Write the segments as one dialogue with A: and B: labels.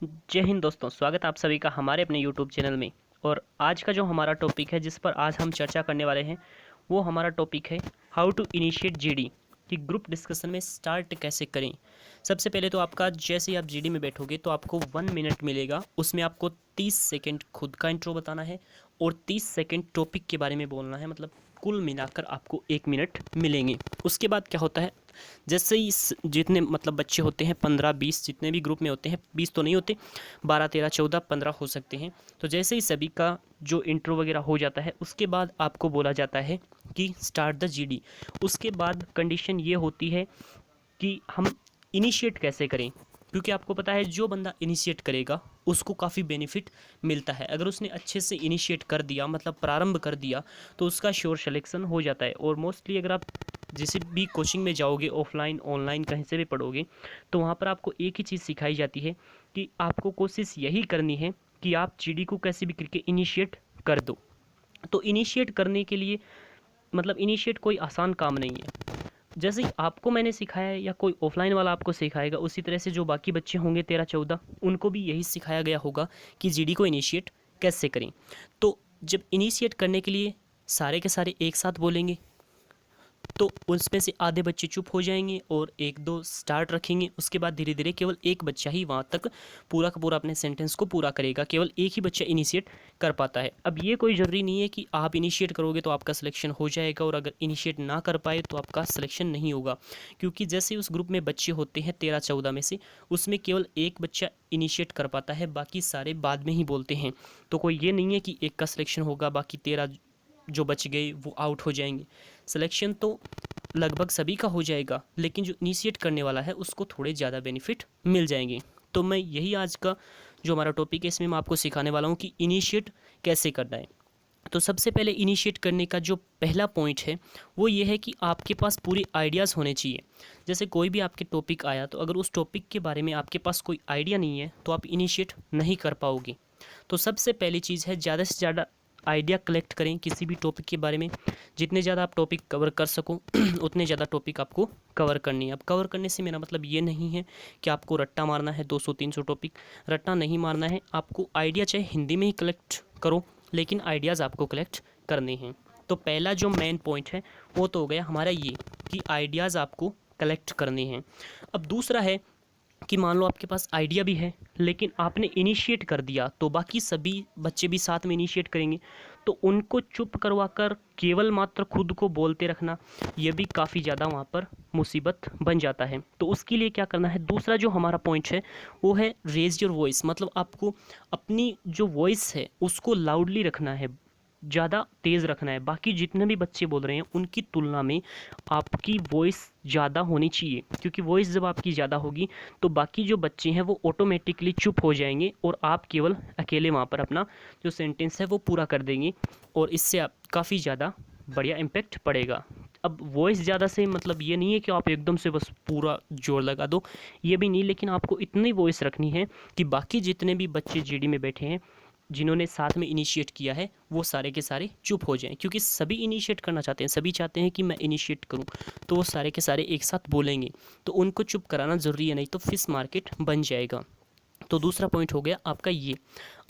A: जय हिंद दोस्तों, स्वागत है आप सभी का हमारे अपने यूट्यूब चैनल में। और आज का जो हमारा टॉपिक है जिस पर आज हम चर्चा करने वाले हैं वो हमारा टॉपिक है हाउ टू इनिशिएट जीडी, कि ग्रुप डिस्कशन में स्टार्ट कैसे करें। सबसे पहले तो आपका जैसे ही आप जीडी में बैठोगे तो आपको 1 मिनट मिलेगा, उसमें आपको 30 सेकंड खुद का इंट्रो बताना है और 30 सेकंड टॉपिक के बारे में बोलना है। मतलब कुल मिलाकर आपको 1 मिनट मिलेंगे। उसके बाद क्या होता है, जैसे ही जितने मतलब बच्चे होते हैं 15-20, जितने भी ग्रुप में होते हैं, 20 तो नहीं होते, 12 13 14 15 हो सकते हैं। तो जैसे ही सभी का जो इंट्रो वगैरह हो जाता है उसके बाद आपको बोला जाता है कि स्टार्ट द जीडी। उसके बाद कंडीशन ये होती है कि हम इनिशिएट कैसे करें, क्योंकि आपको पता है जो बंदा इनिशिएट करेगा उसको काफ़ी बेनिफिट मिलता है। अगर उसने अच्छे से इनिशिएट कर दिया, मतलब प्रारंभ कर दिया, तो उसका श्योर सिलेक्शन हो जाता है। और मोस्टली अगर आप जिस भी कोचिंग में जाओगे, ऑफलाइन ऑनलाइन कहीं से भी पढ़ोगे, तो वहाँ पर आपको एक ही चीज़ सिखाई जाती है कि आपको कोशिश यही करनी है कि आप जीडी को कैसे भी करके इनिशिएट कर दो। तो इनिशिएट करने के लिए मतलब इनिशिएट कोई आसान काम नहीं है। जैसे ही आपको मैंने सिखाया है या कोई ऑफलाइन वाला आपको सिखाएगा, उसी तरह से जो बाकी बच्चे होंगे 13-14, उनको भी यही सिखाया गया होगा कि जीडी को इनिशिएट कैसे करें। तो जब इनिशिएट करने के लिए सारे के सारे एक साथ बोलेंगे तो उसमें से आधे बच्चे चुप हो जाएंगे और एक दो स्टार्ट रखेंगे। उसके बाद धीरे धीरे केवल एक बच्चा ही वहाँ तक पूरा का पूरा अपने सेंटेंस को पूरा करेगा। केवल एक ही बच्चा इनिशिएट कर पाता है। अब ये कोई ज़रूरी नहीं है कि आप इनिशिएट करोगे तो आपका सिलेक्शन हो जाएगा, और अगर इनिशिएट ना कर पाए तो आपका सिलेक्शन नहीं होगा। क्योंकि जैसे उस ग्रुप में बच्चे होते हैं 13-14 में से, उसमें केवल एक बच्चा इनिशिएट कर पाता है, बाकी सारे बाद में ही बोलते हैं। तो कोई ये नहीं है कि एक का सिलेक्शन होगा, बाकी 13 जो बच गए वो आउट हो जाएंगे। सिलेक्शन तो लगभग सभी का हो जाएगा, लेकिन जो इनिशिएट करने वाला है उसको थोड़े ज़्यादा बेनिफिट मिल जाएंगे। तो मैं यही आज का जो हमारा टॉपिक है इसमें मैं आपको सिखाने वाला हूँ कि इनिशिएट कैसे करना है। तो सबसे पहले इनिशिएट करने का जो पहला पॉइंट है वो ये है कि आपके पास पूरी आइडियाज़ होने चाहिए। जैसे कोई भी आपके टॉपिक आया, तो अगर उस टॉपिक के बारे में आपके पास कोई आइडिया नहीं है तो आप इनिशिएट नहीं कर पाओगे। तो सबसे पहली चीज़ है ज़्यादा से ज़्यादा आइडिया कलेक्ट करें किसी भी टॉपिक के बारे में। जितने ज़्यादा आप टॉपिक कवर कर सको उतने ज़्यादा टॉपिक आपको कवर करनी है। अब कवर करने से मेरा मतलब ये नहीं है कि आपको रट्टा मारना है 200-300 टॉपिक, रट्टा नहीं मारना है। आपको आइडिया चाहे हिंदी में ही कलेक्ट करो, लेकिन आइडियाज़ आपको कलेक्ट करने हैं। तो पहला जो मेन पॉइंट है वो तो हो गया हमारा ये कि आइडियाज़ आपको कलेक्ट करने हैं। अब दूसरा है कि मान लो आपके पास आइडिया भी है लेकिन आपने इनिशिएट कर दिया, तो बाकी सभी बच्चे भी साथ में इनिशिएट करेंगे, तो उनको चुप करवा कर केवल मात्र खुद को बोलते रखना, ये भी काफ़ी ज़्यादा वहाँ पर मुसीबत बन जाता है। तो उसके लिए क्या करना है, दूसरा जो हमारा पॉइंट है वो है रेज योर वॉइस। मतलब आपको अपनी जो वॉइस है उसको लाउडली रखना है, ज़्यादा तेज़ रखना है। बाकी जितने भी बच्चे बोल रहे हैं उनकी तुलना में आपकी वॉइस ज़्यादा होनी चाहिए, क्योंकि वॉइस जब आपकी ज़्यादा होगी तो बाकी जो बच्चे हैं वो ऑटोमेटिकली चुप हो जाएंगे और आप केवल अकेले वहाँ पर अपना जो सेंटेंस है वो पूरा कर देंगे, और इससे आप काफ़ी ज़्यादा बढ़िया इम्पेक्ट पड़ेगा। अब वॉइस ज़्यादा से मतलब ये नहीं है कि आप एकदम से बस पूरा जोर लगा दो, ये भी नहीं, लेकिन आपको इतनी वॉइस रखनी है कि बाकी जितने भी बच्चे जीडी में बैठे हैं जिन्होंने साथ में इनिशिएट किया है वो सारे के सारे चुप हो जाएं। क्योंकि सभी इनिशिएट करना चाहते हैं, सभी चाहते हैं कि मैं इनिशिएट करूं, तो वो सारे के सारे एक साथ बोलेंगे, तो उनको चुप कराना ज़रूरी है, नहीं तो फिश मार्केट बन जाएगा। तो दूसरा पॉइंट हो गया आपका ये।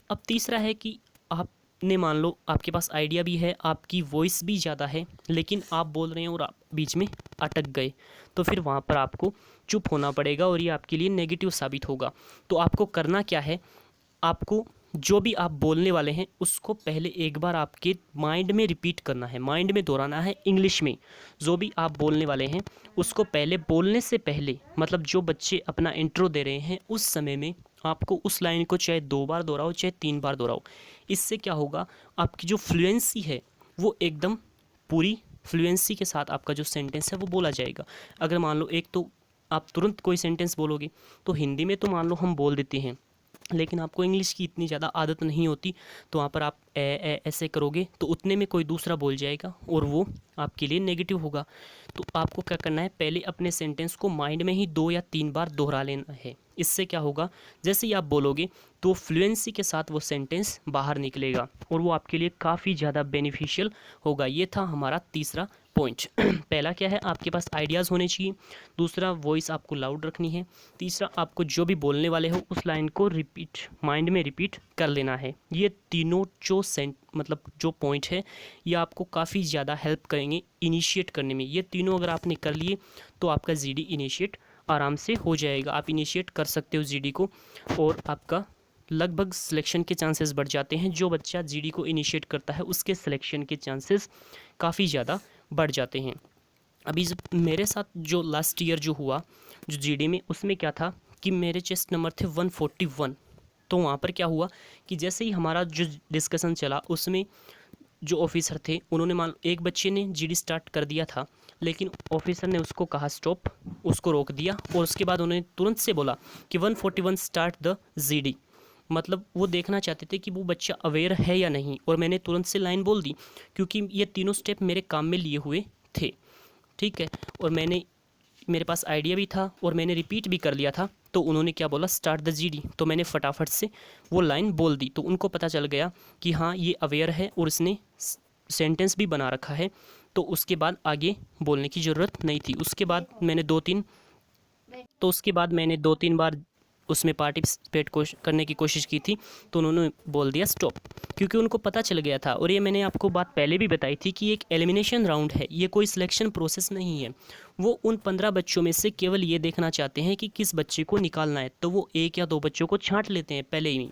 A: अब तीसरा है कि आपने मान लो आपके पास आइडिया भी है, आपकी वॉइस भी ज़्यादा है, लेकिन आप बोल रहे हैं और आप बीच में अटक गए, तो फिर वहाँ पर आपको चुप होना पड़ेगा और ये आपके लिए नेगेटिव साबित होगा। तो आपको करना क्या है, आपको जो भी आप बोलने वाले हैं उसको पहले एक बार आपके माइंड में रिपीट करना है, माइंड में दोहराना है इंग्लिश में। जो भी आप बोलने वाले हैं उसको पहले बोलने से पहले, मतलब जो बच्चे अपना इंट्रो दे रहे हैं उस समय में आपको उस लाइन को चाहे 2 बार दोहराओ चाहे 3 बार दोहराओ। इससे क्या होगा, आपकी जो फ्लुएंसी है वो एकदम पूरी फ्लुएंसी के साथ आपका जो सेंटेंस है वो बोला जाएगा। अगर मान लो एक तो आप तुरंत कोई सेंटेंस बोलोगे, तो हिंदी में तो मान लो हम बोल देते हैं, लेकिन आपको इंग्लिश की इतनी ज़्यादा आदत नहीं होती, तो वहाँ पर आप ऐसे करोगे तो उतने में कोई दूसरा बोल जाएगा और वो आपके लिए नेगेटिव होगा। तो आपको क्या करना है, पहले अपने सेंटेंस को माइंड में ही 2 या 3 बार दोहरा लेना है। इससे क्या होगा, जैसे ही आप बोलोगे तो फ्लुएंसी के साथ वो सेंटेंस बाहर निकलेगा और वो आपके लिए काफ़ी ज़्यादा बेनिफिशियल होगा। ये था हमारा तीसरा पॉइंट। पहला क्या है, आपके पास आइडियाज़ होने चाहिए। दूसरा, वॉइस आपको लाउड रखनी है। तीसरा, आपको जो भी बोलने वाले हो उस लाइन को रिपीट, माइंड में रिपीट कर लेना है। ये तीनों जो जो पॉइंट है ये आपको काफ़ी ज़्यादा हेल्प करेंगे इनिशिएट करने में। ये तीनों अगर आपने कर लिए तो आपका जीडी इनिशिएट आराम से हो जाएगा। आप इनिशिएट कर सकते हो जीडी को और आपका लगभग सिलेक्शन के चांसेस बढ़ जाते हैं। जो बच्चा जीडी को इनिशिएट करता है उसके सिलेक्शन के चांसेस काफ़ी ज़्यादा बढ़ जाते हैं। अभी मेरे साथ जो लास्ट ईयर जो हुआ जो जीडी में, उसमें क्या था कि मेरे चेस्ट नंबर थे 141। तो वहाँ पर क्या हुआ कि जैसे ही हमारा जो डिस्कशन चला उसमें जो ऑफिसर थे उन्होंने मान एक बच्चे ने जीडी स्टार्ट कर दिया था, लेकिन ऑफिसर ने उसको कहा स्टॉप, उसको रोक दिया और उसके बाद उन्होंने तुरंत से बोला कि 141 स्टार्ट द जीडी। मतलब वो देखना चाहते थे कि वो बच्चा अवेयर है या नहीं, और मैंने तुरंत से लाइन बोल दी क्योंकि ये तीनों स्टेप मेरे काम में लिए हुए थे। ठीक है, और मेरे पास आइडिया भी था और मैंने रिपीट भी कर लिया था। तो उन्होंने क्या बोला, स्टार्ट द जीडी, तो मैंने फटाफट से वो लाइन बोल दी। तो उनको पता चल गया कि हाँ ये अवेयर है और इसने सेंटेंस भी बना रखा है। तो उसके बाद आगे बोलने की ज़रूरत नहीं थी। उसके बाद मैंने दो तीन बार उसमें पार्टिसिपेट करने की कोशिश की थी, तो उन्होंने बोल दिया स्टॉप, क्योंकि उनको पता चल गया था। और ये मैंने आपको बात पहले भी बताई थी कि एक एलिमिनेशन राउंड है, ये कोई सिलेक्शन प्रोसेस नहीं है। वो उन 15 बच्चों में से केवल ये देखना चाहते हैं कि किस बच्चे को निकालना है, तो वो 1 या 2 बच्चों को छांट लेते हैं पहले ही।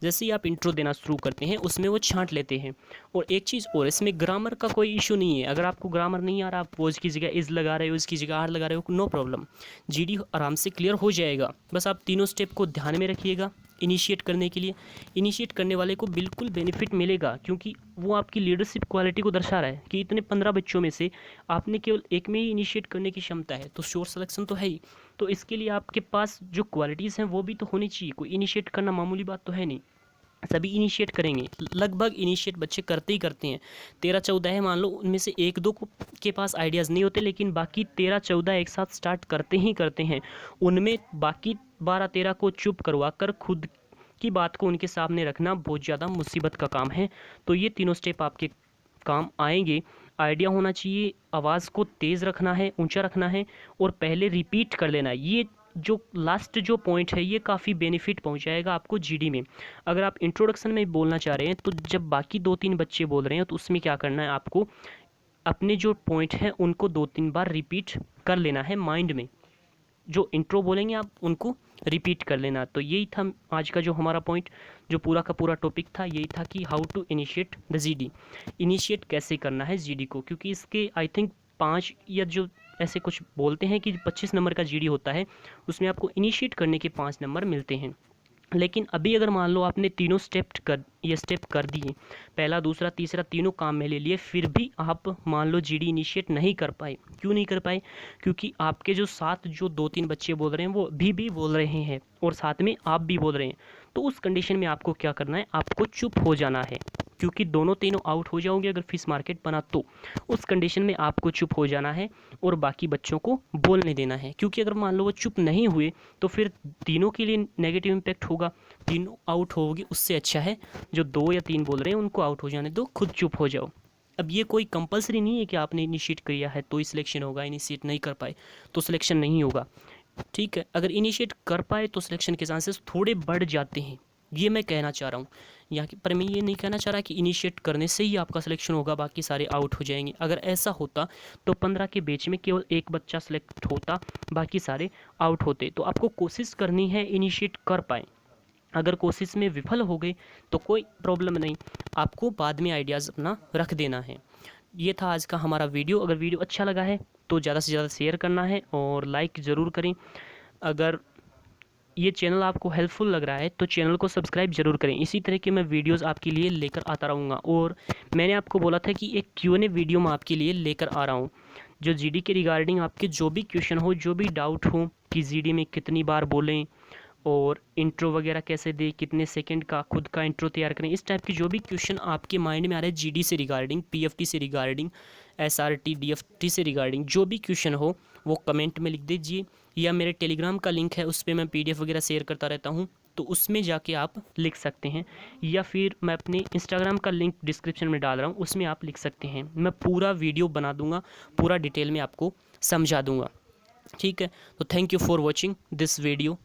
A: जैसे ही आप इंट्रो देना शुरू करते हैं उसमें वो छांट लेते हैं। और एक चीज़ और, इसमें ग्रामर का कोई इशू नहीं है। अगर आपको ग्रामर नहीं आ रहा, आप वॉज की जगह इज़ लगा रहे हो, इसकी जगह आर लगा रहे हो, नो प्रॉब्लम, जीडी आराम से क्लियर हो जाएगा। बस आप तीनों स्टेप को ध्यान में रखिएगा इनिशिएट करने के लिए। इनिशिएट करने वाले को बिल्कुल बेनिफिट मिलेगा, क्योंकि वो आपकी लीडरशिप क्वालिटी को दर्शा रहा है कि इतने 15 बच्चों में से आपने केवल एक में ही इनिशिएट करने की क्षमता है, तो श्योर सिलेक्शन तो है ही। तो इसके लिए आपके पास जो क्वालिटीज़ हैं वो भी तो होनी चाहिए। कोई इनिशिएट करना मामूली बात तो है नहीं, सभी इनिशिएट करेंगे। लगभग इनिशिएट बच्चे करते ही करते हैं। 13-14 है मान लो, उनमें से 1-2 के पास आइडियाज़ नहीं होते, लेकिन बाकी 13-14 एक साथ स्टार्ट करते ही करते हैं। उनमें बाकी 12-13 को चुप करवा कर खुद की बात को उनके सामने रखना बहुत ज़्यादा मुसीबत का काम है। तो ये तीनों स्टेप आपके काम आएंगे। आइडिया होना चाहिए, आवाज़ को तेज़ रखना है, ऊंचा रखना है और पहले रिपीट कर लेना है। ये जो लास्ट जो पॉइंट है ये काफ़ी बेनिफिट पहुंचाएगा आपको जीडी में। अगर आप इंट्रोडक्शन में बोलना चाह रहे हैं तो जब बाकी 2-3 बच्चे बोल रहे हैं तो उसमें क्या करना है, आपको अपने जो पॉइंट हैं उनको 2-3 बार रिपीट कर लेना है माइंड में। जो इंट्रो बोलेंगे आप उनको रिपीट कर लेना। तो यही था आज का जो हमारा पॉइंट, जो पूरा का पूरा टॉपिक था यही था कि how to initiate the GD, initiate कैसे करना है जीडी को। क्योंकि इसके आई थिंक 5 या जो ऐसे कुछ बोलते हैं कि 25 नंबर का जीडी होता है, उसमें आपको इनिशिएट करने के 5 नंबर मिलते हैं। लेकिन अभी अगर मान लो आपने तीनों स्टेप कर दिए, पहला दूसरा तीसरा तीनों काम में ले लिए, फिर भी आप मान लो जीडी इनिशिएट नहीं कर पाए। क्यों नहीं कर पाए? क्योंकि आपके जो साथ जो 2-3 बच्चे बोल रहे हैं वो भी बोल रहे हैं और साथ में आप भी बोल रहे हैं। तो उस कंडीशन में आपको क्या करना है, आपको चुप हो जाना है, क्योंकि तीनों आउट हो जाओगे अगर फिश मार्केट बना तो। उस कंडीशन में आपको चुप हो जाना है और बाकी बच्चों को बोलने देना है। क्योंकि अगर मान लो वो चुप नहीं हुए तो फिर तीनों के लिए नेगेटिव इम्पैक्ट होगा, तीनों आउट होगी। उससे अच्छा है जो 2 या 3 बोल रहे हैं उनको आउट हो जाने दो, खुद चुप हो जाओ। अब ये कोई कंपलसरी नहीं है कि आपने इनिशिएट किया है तो ही सिलेक्शन होगा, इनिशिएट नहीं कर पाए तो सिलेक्शन नहीं होगा। ठीक है, अगर इनिशिएट कर पाए तो सिलेक्शन के चांसेस थोड़े बढ़ जाते हैं, ये मैं कहना चाह रहा हूँ यहाँ की। पर मैं ये नहीं कहना चाह रहा कि इनिशिएट करने से ही आपका सिलेक्शन होगा, बाकी सारे आउट हो जाएंगे। अगर ऐसा होता तो 15 के बैच में केवल एक बच्चा सेलेक्ट होता, बाकी सारे आउट होते। तो आपको कोशिश करनी है इनिशिएट कर पाए। अगर कोशिश में विफल हो गए तो कोई प्रॉब्लम नहीं, आपको बाद में आइडियाज़ अपना रख देना है। ये था आज का हमारा वीडियो। अगर वीडियो अच्छा लगा है तो ज़्यादा से ज़्यादा शेयर करना है और लाइक ज़रूर करें। अगर ये चैनल आपको हेल्पफुल लग रहा है तो चैनल को सब्सक्राइब जरूर करें। इसी तरह के मैं वीडियोस आपके लिए लेकर आता रहूँगा। और मैंने आपको बोला था कि एक Q&A वीडियो मैं आपके लिए लेकर आ रहा हूँ, जो जीडी के रिगार्डिंग आपके जो भी क्वेश्चन हो, जो भी डाउट हो कि जीडी में कितनी बार बोलें और इंट्रो वगैरह कैसे दें, कितने सेकंड का खुद का इंट्रो तैयार करें, इस टाइप के जो भी क्वेश्चन आपके माइंड में आ रहे हैं जीडी से रिगार्डिंग, पीएफटी से रिगार्डिंग, SRT DFT से रिगार्डिंग जो भी क्वेश्चन हो वो कमेंट में लिख दीजिए, या मेरे टेलीग्राम का लिंक है उस पर मैं PDF वगैरह शेयर करता रहता हूँ, तो उसमें जाके आप लिख सकते हैं, या फिर मैं अपने इंस्टाग्राम का लिंक डिस्क्रिप्शन में डाल रहा हूँ, उसमें आप लिख सकते हैं। मैं पूरा वीडियो बना दूंगा, पूरा डिटेल में आपको समझा दूंगा। ठीक है, तो thank you for watching this video.